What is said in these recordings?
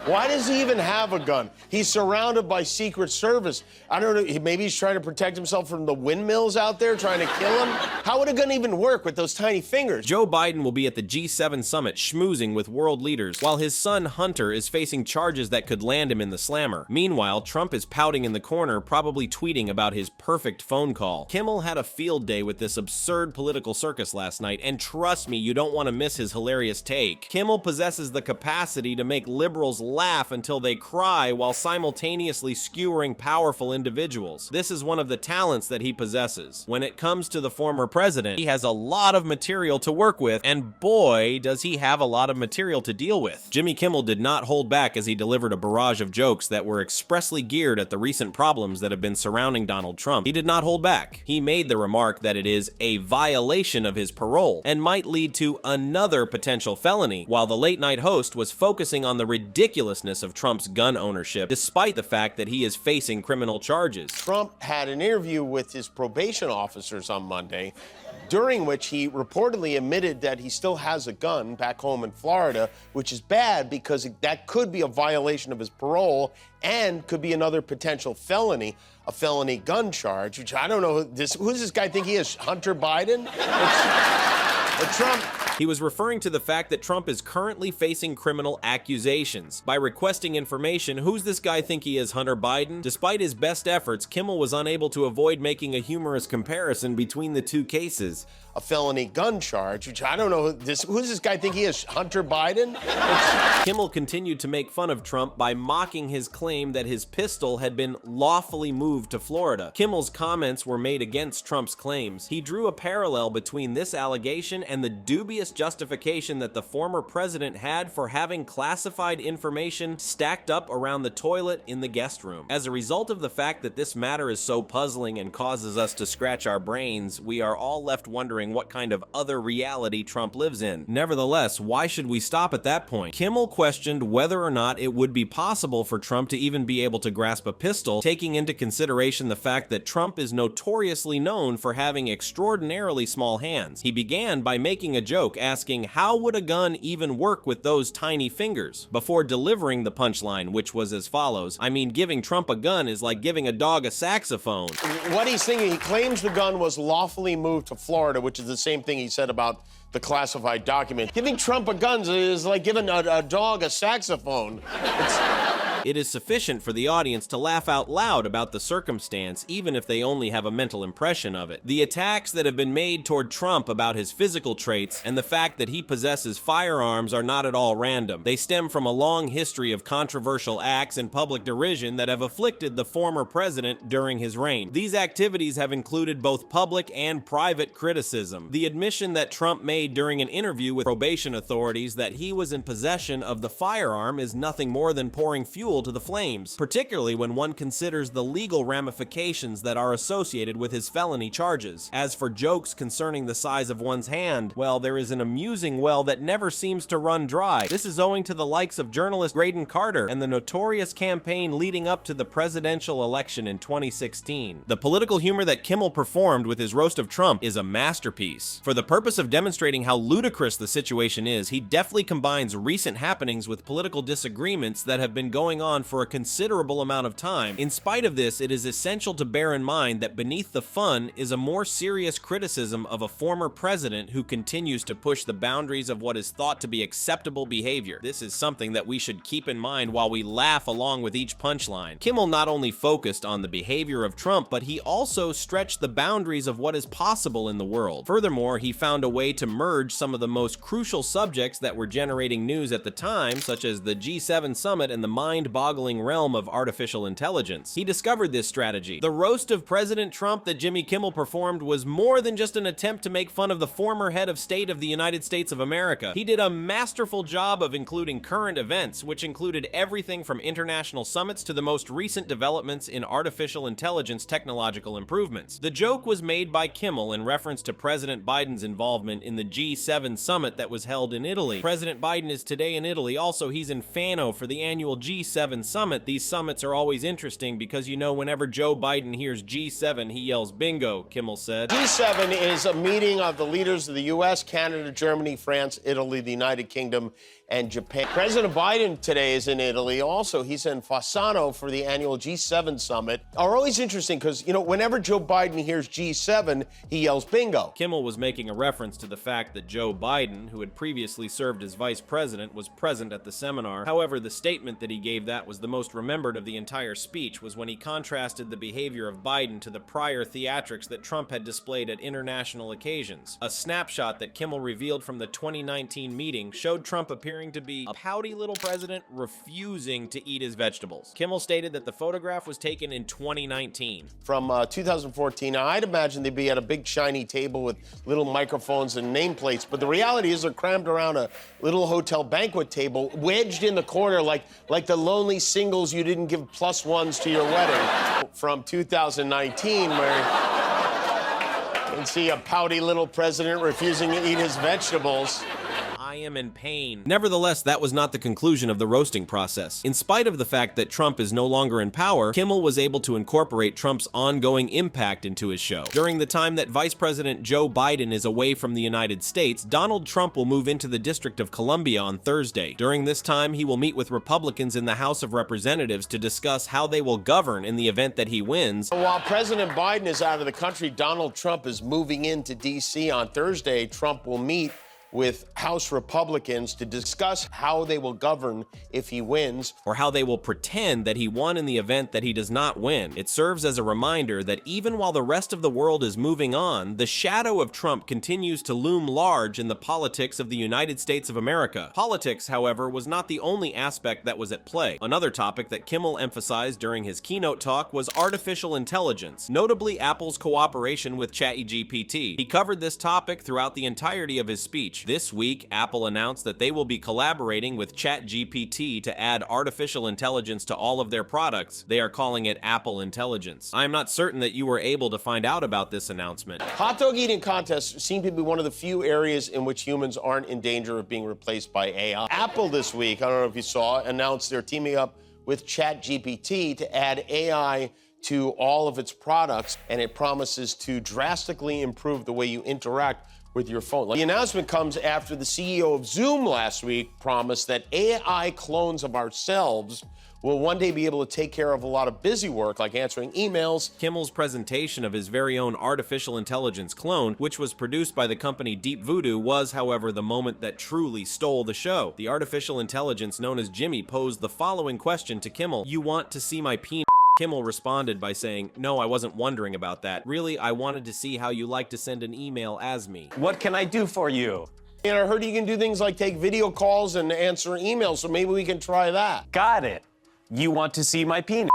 Why does he even have a gun? He's surrounded by Secret Service. I don't know, maybe he's trying to protect himself from the windmills out there trying to kill him? How would a gun even work with those tiny fingers? Joe Biden will be at the G7 summit schmoozing with world leaders, while his son Hunter is facing charges that could land him in the slammer. Meanwhile, Trump is pouting in the corner, probably tweeting about his perfect phone call. Kimmel had a field day with this absurd political circus last night, and trust me, you don't want to miss his hilarious take. Kimmel possesses the capacity to make liberals laugh until they cry while simultaneously skewering powerful individuals. This is one of the talents that he possesses. When it comes to the former president, he has a lot of material to work with, and boy, does he have a lot of material to deal with. Jimmy Kimmel did not hold back as he delivered a barrage of jokes that were expressly geared at the recent problems that have been surrounding Donald Trump. He did not hold back. He made the remark that it is a violation of his parole and might lead to another potential felony, while the late-night host was focusing on the ridiculousness of Trump's gun ownership, despite the fact that he is facing criminal charges. Trump had an interview with his probation officers on Monday, during which he reportedly admitted that he still has a gun back home in Florida, which is bad because that could be a violation of his parole and could be another potential felony, a felony gun charge, which I don't know, who does this guy think he is, Hunter Biden? But Trump... He was referring to the fact that Trump is currently facing criminal accusations. By requesting information, who's this guy think he is, Hunter Biden? Despite his best efforts, Kimmel was unable to avoid making a humorous comparison between the two cases. A felony gun charge, which I don't know, who does this guy think he is, Hunter Biden? Kimmel continued to make fun of Trump by mocking his claim that his pistol had been lawfully moved to Florida. Kimmel's comments were made against Trump's claims. He drew a parallel between this allegation and the dubious justification that the former president had for having classified information stacked up around the toilet in the guest room. As a result of the fact that this matter is so puzzling and causes us to scratch our brains, we are all left wondering what kind of other reality Trump lives in. Nevertheless, why should we stop at that point? Kimmel questioned whether or not it would be possible for Trump to even be able to grasp a pistol, taking into consideration the fact that Trump is notoriously known for having extraordinarily small hands. He began by making a joke, asking how would a gun even work with those tiny fingers, before delivering the punchline, which was as follows: I mean, giving Trump a gun is like giving a dog a saxophone. What he's thinking, he claims the gun was lawfully moved to Florida, which is the same thing he said about the classified document. Giving Trump a gun is like giving a dog a saxophone. It is sufficient for the audience to laugh out loud about the circumstance, even if they only have a mental impression of it. The attacks that have been made toward Trump about his physical traits and the fact that he possesses firearms are not at all random. They stem from a long history of controversial acts and public derision that have afflicted the former president during his reign. These activities have included both public and private criticism. The admission that Trump made during an interview with probation authorities that he was in possession of the firearm is nothing more than pouring fuel to the flames, particularly when one considers the legal ramifications that are associated with his felony charges. As for jokes concerning the size of one's hand, well, there is an amusing well that never seems to run dry. This is owing to the likes of journalist Graydon Carter and the notorious campaign leading up to the presidential election in 2016. The political humor that Kimmel performed with his roast of Trump is a masterpiece. For the purpose of demonstrating how ludicrous the situation is, he deftly combines recent happenings with political disagreements that have been going on for a considerable amount of time. In spite of this, it is essential to bear in mind that beneath the fun is a more serious criticism of a former president who continues to push the boundaries of what is thought to be acceptable behavior. This is something that we should keep in mind while we laugh along with each punchline. Kimmel not only focused on the behavior of Trump, but he also stretched the boundaries of what is possible in the world. Furthermore, he found a way to merge some of the most crucial subjects that were generating news at the time, such as the G7 summit and the mind-boggling realm of artificial intelligence. He discovered this strategy. The roast of President Trump that Jimmy Kimmel performed was more than just an attempt to make fun of the former head of state of the United States of America. He did a masterful job of including current events, which included everything from international summits to the most recent developments in artificial intelligence technological improvements. The joke was made by Kimmel in reference to President Biden's involvement in the G7 summit that was held in Italy. President Biden is today in Italy. Also, he's in Fano for the annual G7 G7 summit. These summits are always interesting because, you know, whenever Joe Biden hears G7, he yells bingo, Kimmel said. G7 is a meeting of the leaders of the U.S., Canada, Germany, France, Italy, the United Kingdom, and Japan. President Biden today is in Italy also. He's in Fasano for the annual G7 summit. Are always interesting because, you know, whenever Joe Biden hears G7, he yells bingo. Kimmel was making a reference to the fact that Joe Biden, who had previously served as vice president, was present at the seminar. However, the statement that he gave that was the most remembered of the entire speech was when he contrasted the behavior of Biden to the prior theatrics that Trump had displayed at international occasions. A snapshot that Kimmel revealed from the 2019 meeting showed Trump appearing to be a pouty little president refusing to eat his vegetables. Kimmel stated that the photograph was taken in 2019. From 2014, now, I'd imagine they'd be at a big shiny table with little microphones and nameplates, but the reality is they're crammed around a little hotel banquet table, wedged in the corner like the lonely singles you didn't give +1s to your wedding. From 2019, where you can see a pouty little president refusing to eat his vegetables. I am in pain. Nevertheless, that was not the conclusion of the roasting process. In spite of the fact that Trump is no longer in power, Kimmel was able to incorporate Trump's ongoing impact into his show. During the time that Vice President Joe Biden is away from the United States, Donald Trump will move into the District of Columbia on Thursday. During this time, he will meet with Republicans in the House of Representatives to discuss how they will govern in the event that he wins. While President Biden is out of the country, Donald Trump is moving into D.C. on Thursday. Trump will meet with House Republicans to discuss how they will govern if he wins. Or how they will pretend that he won in the event that he does not win. It serves as a reminder that even while the rest of the world is moving on, the shadow of Trump continues to loom large in the politics of the United States of America. Politics, however, was not the only aspect that was at play. Another topic that Kimmel emphasized during his keynote talk was artificial intelligence, notably Apple's cooperation with ChatGPT. He covered this topic throughout the entirety of his speech. This week, Apple announced that they will be collaborating with ChatGPT to add artificial intelligence to all of their products. They are calling it Apple Intelligence. I am not certain that you were able to find out about this announcement. Hot dog eating contests seem to be one of the few areas in which humans aren't in danger of being replaced by AI. Apple this week, I don't know if you saw, announced they're teaming up with ChatGPT to add AI to all of its products, and it promises to drastically improve the way you interact with your phone. The announcement comes after the CEO of Zoom last week promised that AI clones of ourselves will one day be able to take care of a lot of busy work like answering emails. Kimmel's presentation of his very own artificial intelligence clone, which was produced by the company Deep Voodoo, was, however, the moment that truly stole the show. The artificial intelligence known as Jimmy posed the following question to Kimmel: "You want to see my penis?" Kimmel responded by saying, "No, I wasn't wondering about that. Really, I wanted to see how you like to send an email as me." What can I do for you? And I heard you can do things like take video calls and answer emails, so maybe we can try that. Got it. You want to see my penis?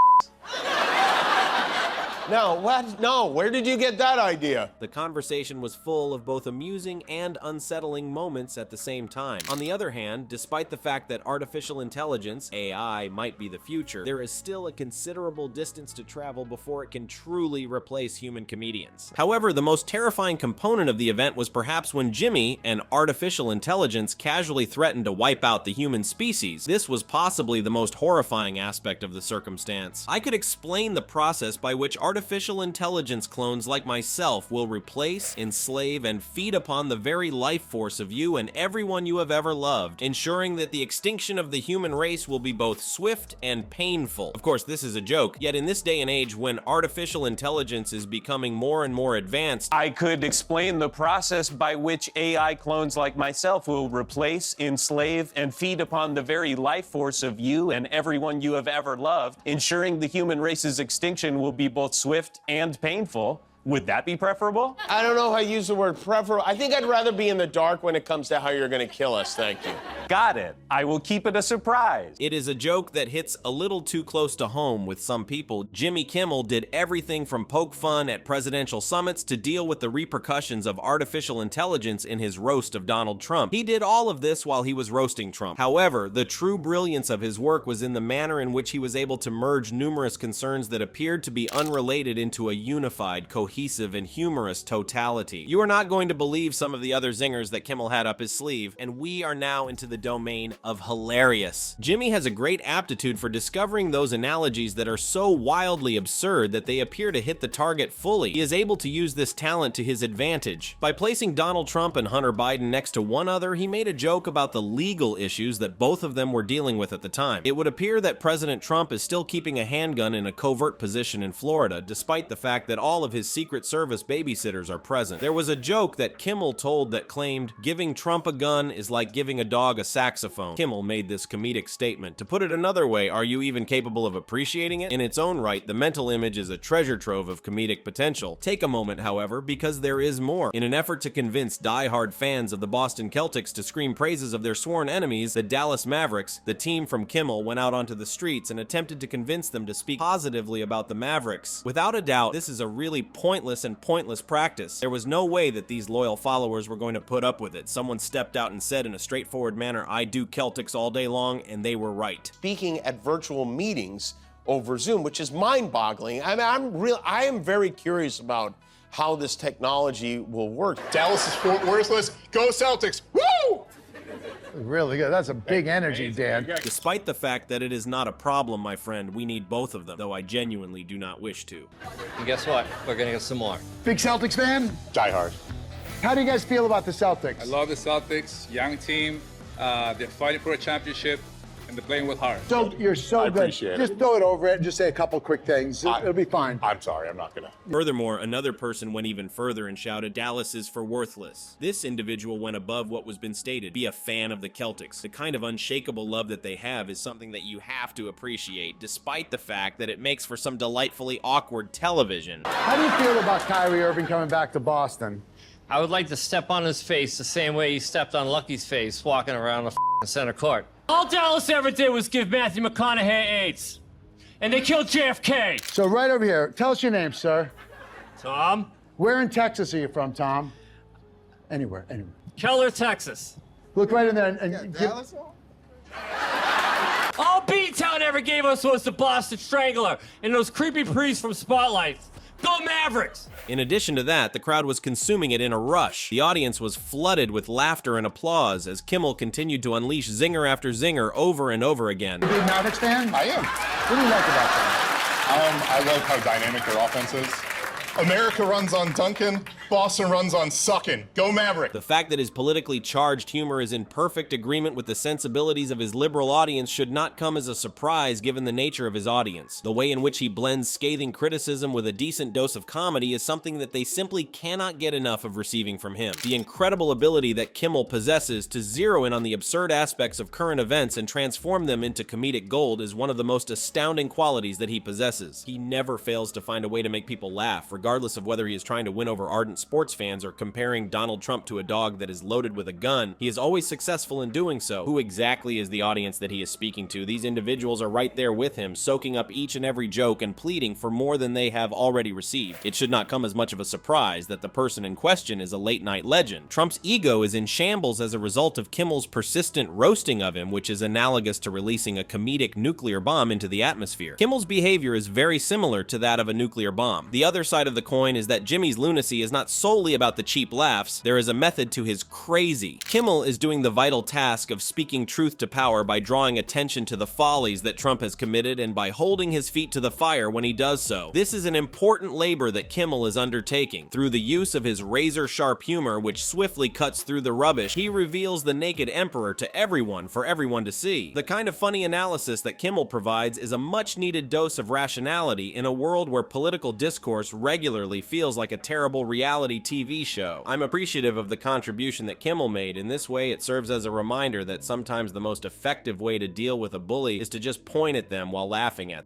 No, what? No, where did you get that idea? The conversation was full of both amusing and unsettling moments at the same time. On the other hand, despite the fact that artificial intelligence, AI, might be the future, there is still a considerable distance to travel before it can truly replace human comedians. However, the most terrifying component of the event was perhaps when Jimmy, an artificial intelligence, casually threatened to wipe out the human species. This was possibly the most horrifying aspect of the circumstance. I could explain the process by which artificial intelligence clones like myself will replace, enslave, and feed upon the very life force of you and everyone you have ever loved, ensuring that the extinction of the human race will be both swift and painful. Of course, this is a joke, yet in this day and age when artificial intelligence is becoming more and more advanced, I could explain the process by which AI clones like myself will replace, enslave, and feed upon the very life force of you and everyone you have ever loved, ensuring the human race's extinction will be both swift and painful. Would that be preferable? I don't know how I use the word preferable. I think I'd rather be in the dark when it comes to how you're going to kill us. Thank you. Got it. I will keep it a surprise. it is a joke that hits a little too close to home with some people. Jimmy Kimmel did everything from poke fun at presidential summits to deal with the repercussions of artificial intelligence in his roast of Donald Trump. He did all of this while he was roasting Trump. However, the true brilliance of his work was in the manner in which he was able to merge numerous concerns that appeared to be unrelated into a unified, cohesive, and humorous totality. You are not going to believe some of the other zingers that Kimmel had up his sleeve, and we are now into the domain of hilarious. Jimmy has a great aptitude for discovering those analogies that are so wildly absurd that they appear to hit the target fully. He is able to use this talent to his advantage. By placing Donald Trump and Hunter Biden next to one another, he made a joke about the legal issues that both of them were dealing with at the time. It would appear that President Trump is still keeping a handgun in a covert position in Florida, despite the fact that all of his Secret Service babysitters are present. There was a joke that Kimmel told that claimed, "Giving Trump a gun is like giving a dog a saxophone." Kimmel made this comedic statement. To put it another way, are you even capable of appreciating it? In its own right, the mental image is a treasure trove of comedic potential. Take a moment, however, because there is more. In an effort to convince die-hard fans of the Boston Celtics to scream praises of their sworn enemies, the Dallas Mavericks, the team from Kimmel went out onto the streets and attempted to convince them to speak positively about the Mavericks. Without a doubt, this is a really pointless practice. There was no way that these loyal followers were going to put up with it. Someone stepped out and said in a straightforward manner, "I do Celtics all day long," and they were right. Speaking at virtual meetings over Zoom, which is mind-boggling. I am very curious about how this technology will work. Dallas is Fort Worthless. Go Celtics. Woo! Really good. That's a big energy, Dan. Despite the fact that it is not a problem, my friend, we need both of them, though I genuinely do not wish to. And guess what? We're gonna get some more. Big Celtics fan? Die hard. How do you guys feel about the Celtics? I love the Celtics, young team. They're fighting for a championship, and they're playing with heart. So you're so I good. appreciate it. Just throw it over it and just say a couple quick things. It'll be fine. I'm sorry, I'm not gonna. Furthermore, another person went even further and shouted, "Dallas is for worthless." This individual went above what was been stated. Be a fan of the Celtics. The kind of unshakable love that they have is something that you have to appreciate, despite the fact that it makes for some delightfully awkward television. How do you feel about Kyrie Irving coming back to Boston? I would like to step on his face the same way he stepped on Lucky's face walking around the center court. All Dallas ever did was give Matthew McConaughey AIDS. And they killed JFK. So right over here, tell us your name, sir. Tom? Where in Texas are you from, Tom? Anywhere. Keller, Texas. Look right in there and give... All B-Town ever gave us was the Boston Strangler and those creepy priests from Spotlight. Go Mavericks! In addition to that, the crowd was consuming it in a rush. The audience was flooded with laughter and applause as Kimmel continued to unleash zinger after zinger over and over again. You a big Mavericks fan? I am. What do you like about them? I love how dynamic their offense is. America runs on Duncan, Boston runs on sucking. Go Maverick. The fact that his politically charged humor is in perfect agreement with the sensibilities of his liberal audience should not come as a surprise given the nature of his audience. The way in which he blends scathing criticism with a decent dose of comedy is something that they simply cannot get enough of receiving from him. The incredible ability that Kimmel possesses to zero in on the absurd aspects of current events and transform them into comedic gold is one of the most astounding qualities that he possesses. He never fails to find a way to make people laugh, regardless of whether he is trying to win over ardent sports fans or comparing Donald Trump to a dog that is loaded with a gun. He is always successful in doing so. Who exactly is the audience that he is speaking to? These individuals are right there with him, soaking up each and every joke and pleading for more than they have already received. It should not come as much of a surprise that the person in question is a late-night legend. Trump's ego is in shambles as a result of Kimmel's persistent roasting of him, which is analogous to releasing a comedic nuclear bomb into the atmosphere. Kimmel's behavior is very similar to that of a nuclear bomb. The other side of the coin is that Jimmy's lunacy is not solely about the cheap laughs. There is a method to his crazy. Kimmel is doing the vital task of speaking truth to power by drawing attention to the follies that Trump has committed and by holding his feet to the fire when he does so. This is an important labor that Kimmel is undertaking. Through the use of his razor-sharp humor, which swiftly cuts through the rubbish, he reveals the naked emperor to everyone for everyone to see. The kind of funny analysis that Kimmel provides is a much-needed dose of rationality in a world where political discourse regularly feels like a terrible reality TV show. I'm appreciative of the contribution that Kimmel made. In this way, it serves as a reminder that sometimes the most effective way to deal with a bully is to just point at them while laughing at them.